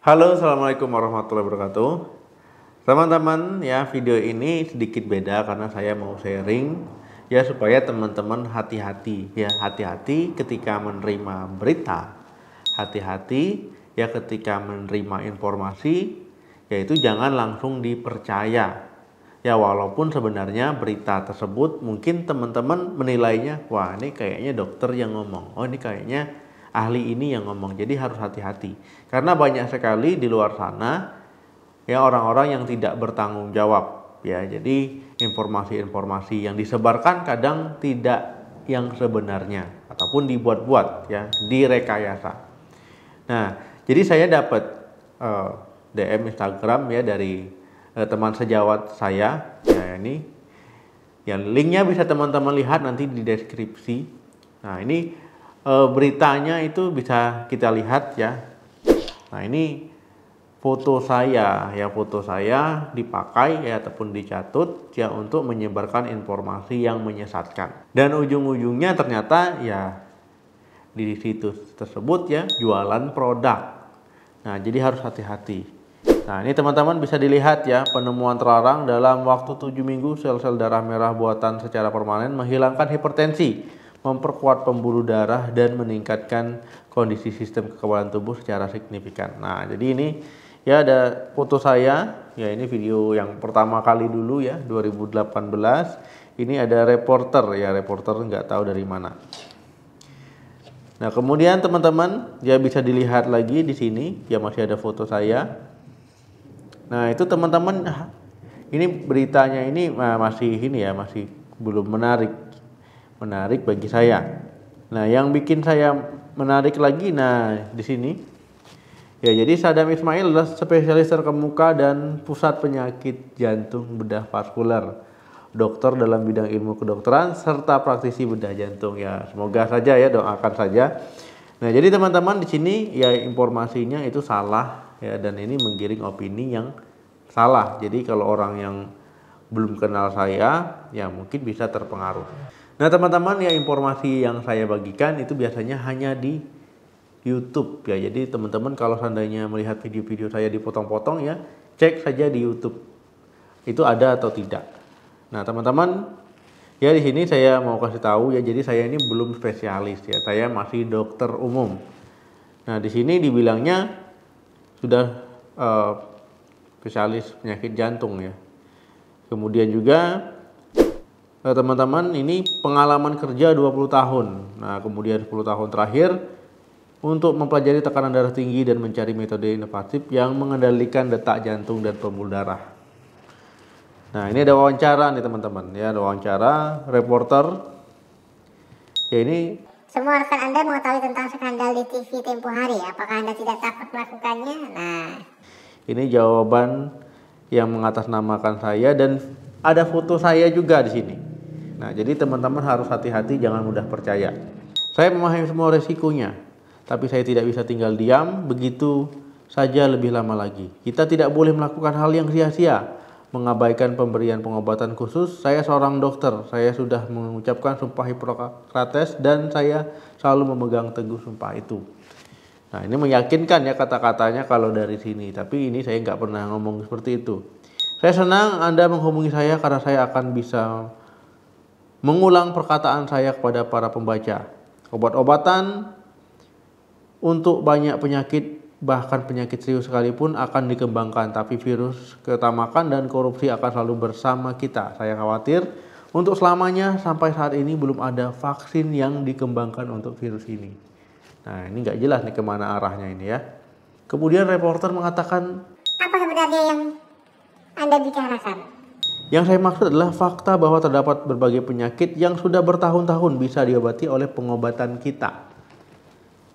Halo, assalamualaikum warahmatullahi wabarakatuh. Teman-teman, ya video ini sedikit beda karena saya mau sharing ya supaya teman-teman hati-hati ya, hati-hati ketika menerima berita, hati-hati ya ketika menerima informasi, yaitu jangan langsung dipercaya. Ya walaupun sebenarnya berita tersebut mungkin teman-teman menilainya, wah ini kayaknya dokter yang ngomong, oh ini kayaknya ahli ini yang ngomong. Jadi harus hati-hati karena banyak sekali di luar sana ya orang-orang yang tidak bertanggung jawab ya. Jadi informasi-informasi yang disebarkan kadang tidak yang sebenarnya ataupun dibuat-buat ya, direkayasa. Nah, jadi saya dapat DM Instagram ya dari teman sejawat saya ya, ini yang linknya bisa teman-teman lihat nanti di deskripsi. Nah ini beritanya itu bisa kita lihat ya. Nah ini foto saya ya, foto saya dipakai ya ataupun dicatut ya untuk menyebarkan informasi yang menyesatkan, dan ujung-ujungnya ternyata ya di situs tersebut ya jualan produk. Nah jadi harus hati-hati. Nah ini teman-teman bisa dilihat ya, penemuan terlarang dalam waktu 7 minggu sel-sel darah merah buatan secara permanen menghilangkan hipertensi, memperkuat pembuluh darah dan meningkatkan kondisi sistem kekebalan tubuh secara signifikan. Nah jadi ini ya ada foto saya ya, ini video yang pertama kali dulu ya 2018. Ini ada reporter ya, reporter nggak tahu dari mana. Nah kemudian teman-teman ya bisa dilihat lagi di sini ya masih ada foto saya. Nah itu teman-teman, ini beritanya ini masih ini ya, masih belum menarik bagi saya. Nah yang bikin saya menarik lagi, nah di sini ya, jadi Sadam Ismail adalah spesialis terkemuka dan pusat penyakit jantung bedah vaskular, dokter dalam bidang ilmu kedokteran serta praktisi bedah jantung ya. Semoga saja ya, doakan saja. Nah jadi teman-teman di sini ya informasinya itu salah ya, dan ini menggiring opini yang salah. Jadi kalau orang yang belum kenal saya ya mungkin bisa terpengaruh. Nah teman-teman ya, informasi yang saya bagikan itu biasanya hanya di YouTube ya. Jadi teman-teman kalau seandainya melihat video-video saya dipotong-potong ya, cek saja di YouTube itu ada atau tidak. Nah teman-teman ya, di sini saya mau kasih tahu ya, jadi saya ini belum spesialis ya, saya masih dokter umum. Nah di sini dibilangnya sudah spesialis penyakit jantung ya. Kemudian juga teman-teman ini pengalaman kerja 20 tahun. Nah kemudian 10 tahun terakhir untuk mempelajari tekanan darah tinggi dan mencari metode inovatif yang mengendalikan detak jantung dan pembuluh darah. Nah ini ada wawancara nih teman-teman ya, ada wawancara reporter ya. Ini semua rekan Anda mengetahui tentang skandal di TV Tempo Hari, apakah Anda tidak takut melakukannya? Nah ini jawaban yang mengatasnamakan saya dan ada foto saya juga di sini. Nah jadi teman-teman harus hati-hati, jangan mudah percaya. Saya memahami semua resikonya, tapi saya tidak bisa tinggal diam begitu saja lebih lama lagi. Kita tidak boleh melakukan hal yang sia-sia, mengabaikan pemberian pengobatan khusus. Saya seorang dokter, saya sudah mengucapkan sumpah Hipokrates dan saya selalu memegang teguh sumpah itu. Nah ini meyakinkan ya kata-katanya kalau dari sini, tapi ini saya nggak pernah ngomong seperti itu. Saya senang Anda menghubungi saya karena saya akan bisa mengulang perkataan saya kepada para pembaca. Obat-obatan untuk banyak penyakit, bahkan penyakit serius sekalipun akan dikembangkan, tapi virus, ketamakan, dan korupsi akan selalu bersama kita. Saya khawatir untuk selamanya, sampai saat ini belum ada vaksin yang dikembangkan untuk virus ini. Nah ini nggak jelas nih kemana arahnya ini ya. Kemudian reporter mengatakan, apa sebenarnya yang Anda bicarakan? Yang saya maksud adalah fakta bahwa terdapat berbagai penyakit yang sudah bertahun-tahun bisa diobati oleh pengobatan kita.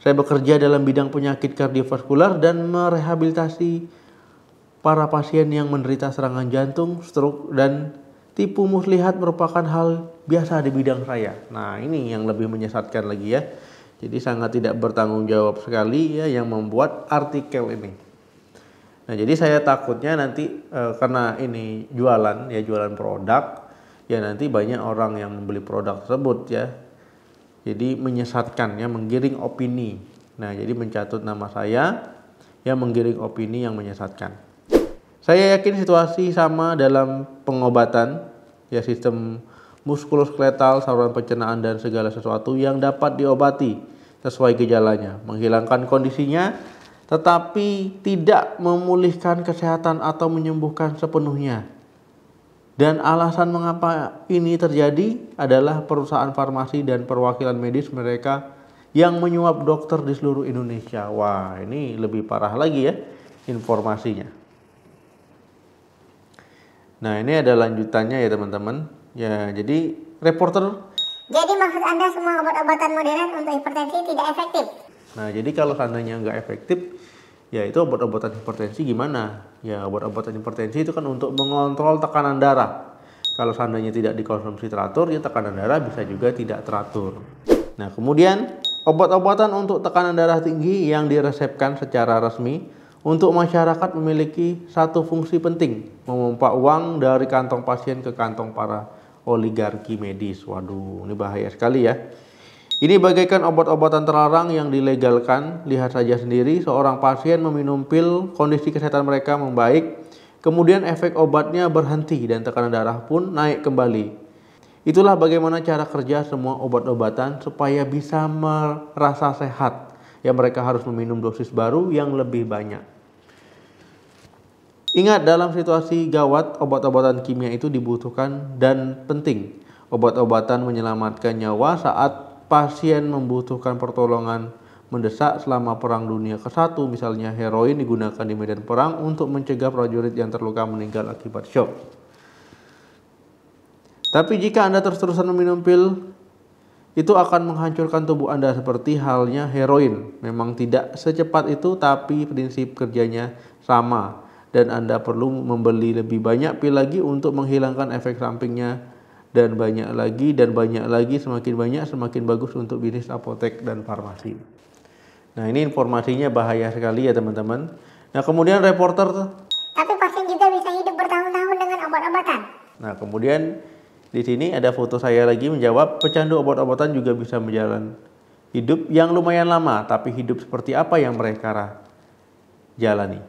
Saya bekerja dalam bidang penyakit kardiovaskular dan merehabilitasi para pasien yang menderita serangan jantung, stroke, dan tipu muslihat merupakan hal biasa di bidang saya. Nah ini yang lebih menyesatkan lagi ya. Jadi sangat tidak bertanggung jawab sekali ya yang membuat artikel ini. Nah jadi saya takutnya nanti karena ini jualan ya, jualan produk ya, nanti banyak orang yang membeli produk tersebut ya. Jadi menyesatkan ya, menggiring opini. Nah jadi mencatut nama saya yang menggiring opini yang menyesatkan. Saya yakin situasi sama dalam pengobatan, ya sistem muskuloskeletal, saluran pencernaan dan segala sesuatu yang dapat diobati sesuai gejalanya, menghilangkan kondisinya tetapi tidak memulihkan kesehatan atau menyembuhkan sepenuhnya. Dan alasan mengapa ini terjadi adalah perusahaan farmasi dan perwakilan medis mereka yang menyuap dokter di seluruh Indonesia. Wah, ini lebih parah lagi ya informasinya. Nah, ini ada lanjutannya ya teman-teman. Ya, jadi reporter. Jadi maksud Anda semua obat-obatan modern untuk hipertensi tidak efektif? Nah, jadi kalau seandainya nggak efektif, ya itu obat-obatan hipertensi gimana? Ya, obat-obatan hipertensi itu kan untuk mengontrol tekanan darah. Kalau seandainya tidak dikonsumsi teratur, ya tekanan darah bisa juga tidak teratur. Nah, kemudian obat-obatan untuk tekanan darah tinggi yang diresepkan secara resmi untuk masyarakat memiliki satu fungsi penting, memompa uang dari kantong pasien ke kantong para oligarki medis. Waduh, ini bahaya sekali ya. Ini bagaikan obat-obatan terlarang yang dilegalkan. Lihat saja sendiri, seorang pasien meminum pil, kondisi kesehatan mereka membaik, kemudian efek obatnya berhenti dan tekanan darah pun naik kembali. Itulah bagaimana cara kerja semua obat-obatan supaya bisa merasa sehat. Ya, mereka harus meminum dosis baru yang lebih banyak. Ingat, dalam situasi gawat, obat-obatan kimia itu dibutuhkan dan penting. Obat-obatan menyelamatkan nyawa saat pasien membutuhkan pertolongan mendesak selama Perang Dunia ke-1, misalnya heroin digunakan di medan perang untuk mencegah prajurit yang terluka meninggal akibat shock. Tapi jika Anda terus-terusan meminum pil, itu akan menghancurkan tubuh Anda seperti halnya heroin. Memang tidak secepat itu, tapi prinsip kerjanya sama. Dan Anda perlu membeli lebih banyak pil lagi untuk menghilangkan efek sampingnya. Dan banyak lagi, semakin banyak semakin bagus untuk bisnis apotek dan farmasi. Nah, ini informasinya bahaya sekali ya teman-teman. Nah, kemudian reporter. Tapi pasien juga bisa hidup bertahun-tahun dengan obat-obatan. Nah, kemudian di sini ada foto saya lagi menjawab, pecandu obat-obatan juga bisa menjalani hidup yang lumayan lama, tapi hidup seperti apa yang mereka jalani?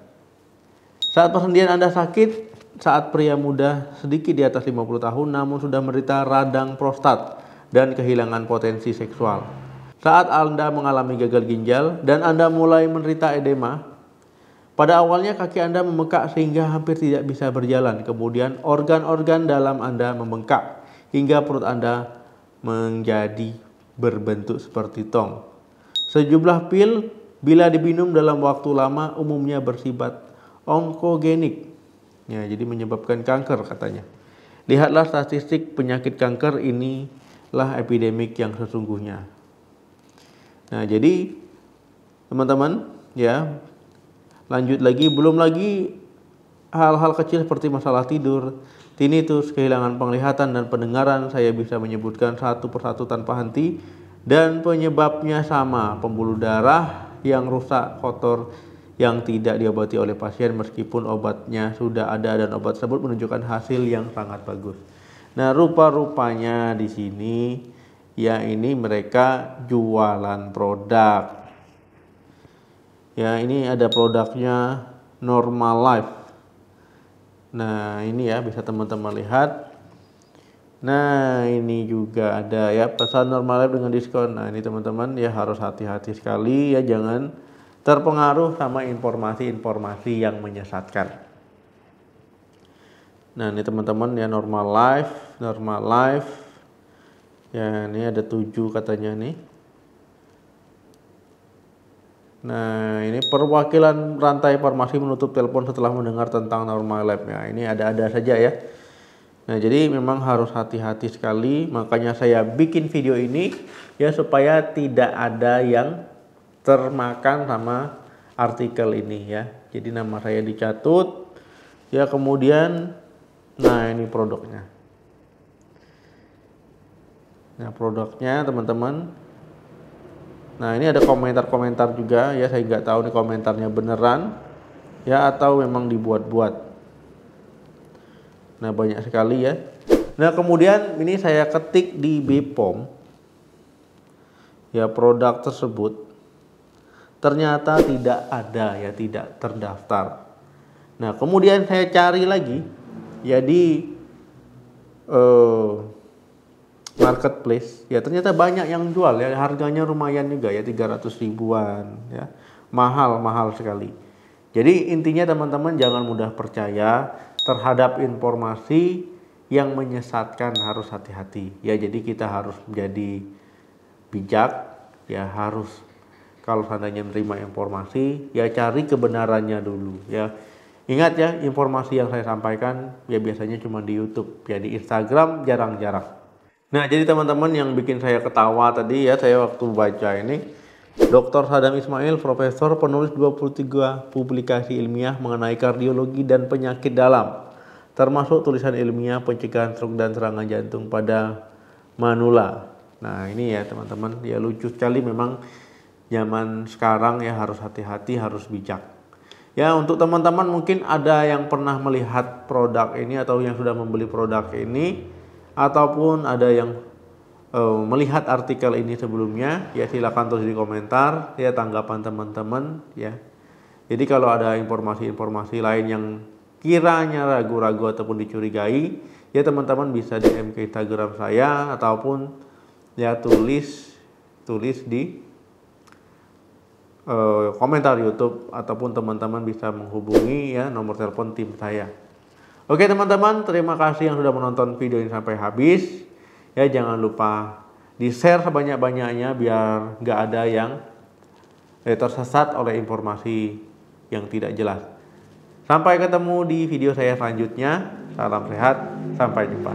Saat persendian Anda sakit, saat pria muda sedikit di atas 50 tahun namun sudah menderita radang prostat dan kehilangan potensi seksual. Saat Anda mengalami gagal ginjal dan Anda mulai menderita edema, pada awalnya kaki Anda membengkak sehingga hampir tidak bisa berjalan. Kemudian organ-organ dalam Anda membengkak hingga perut Anda menjadi berbentuk seperti tong. Sejumlah pil bila diminum dalam waktu lama umumnya bersifat onkogenik. Ya, jadi menyebabkan kanker katanya. Lihatlah statistik penyakit kanker, inilah epidemik yang sesungguhnya. Nah, jadi teman-teman ya, lanjut lagi, belum lagi hal-hal kecil seperti masalah tidur, tinnitus, kehilangan penglihatan dan pendengaran. Saya bisa menyebutkan satu persatu tanpa henti dan penyebabnya sama, pembuluh darah yang rusak, kotor, yang tidak diobati oleh pasien meskipun obatnya sudah ada dan obat tersebut menunjukkan hasil yang sangat bagus. Nah, rupa-rupanya di sini ya, ini mereka jualan produk. Ya, ini ada produknya Normal Life. Nah, ini ya bisa teman-teman lihat. Nah, ini juga ada ya, pesan Normal Life dengan diskon. Nah, ini teman-teman ya harus hati-hati sekali ya, jangan terpengaruh sama informasi-informasi yang menyesatkan. Nah, ini teman-teman ya, Normal Life. Ya, ini ada 7 katanya nih. Nah, ini perwakilan rantai farmasi menutup telepon setelah mendengar tentang Normal Life. Ya, ini ada-ada saja ya. Nah, jadi memang harus hati-hati sekali. Makanya saya bikin video ini ya, supaya tidak ada yang termakan sama artikel ini ya. Jadi nama saya dicatut ya, kemudian nah ini produknya. Nah, produknya teman-teman. Nah, ini ada komentar-komentar juga ya, saya nggak tahu nih komentarnya beneran ya atau memang dibuat-buat. Nah, banyak sekali ya. Nah, kemudian ini saya ketik di BPOM ya, produk tersebut. ternyata tidak ada ya, tidak terdaftar. Nah kemudian saya cari lagi ya di marketplace ya, ternyata banyak yang jual ya, harganya lumayan juga ya, 300 ribuan ya, mahal sekali. Jadi intinya teman-teman jangan mudah percaya terhadap informasi yang menyesatkan, harus hati-hati ya. Jadi kita harus menjadi bijak ya, harus kalau seandainya menerima informasi ya cari kebenarannya dulu ya. Ingat ya, informasi yang saya sampaikan ya biasanya cuma di YouTube ya, di Instagram jarang-jarang. Nah jadi teman-teman yang bikin saya ketawa tadi ya, saya waktu baca ini, Dr. Sadam Ismail, profesor, penulis 23 publikasi ilmiah mengenai kardiologi dan penyakit dalam, termasuk tulisan ilmiah pencegahan stroke dan serangan jantung pada manula. Nah ini ya teman-teman, ya lucu sekali memang zaman sekarang ya, harus hati-hati, harus bijak. Ya untuk teman-teman mungkin ada yang pernah melihat produk ini atau yang sudah membeli produk ini, ataupun ada yang melihat artikel ini sebelumnya, ya silakan tulis di komentar ya tanggapan teman-teman ya. Jadi kalau ada informasi-informasi lain yang kiranya ragu-ragu ataupun dicurigai, ya teman-teman bisa DM ke Instagram saya ataupun ya tulis di komentar YouTube, ataupun teman-teman bisa menghubungi ya nomor telepon tim saya. Oke teman-teman, terima kasih yang sudah menonton video ini sampai habis. Ya jangan lupa di-share sebanyak-banyaknya biar nggak ada yang tersesat oleh informasi yang tidak jelas. Sampai ketemu di video saya selanjutnya. Salam sehat, sampai jumpa.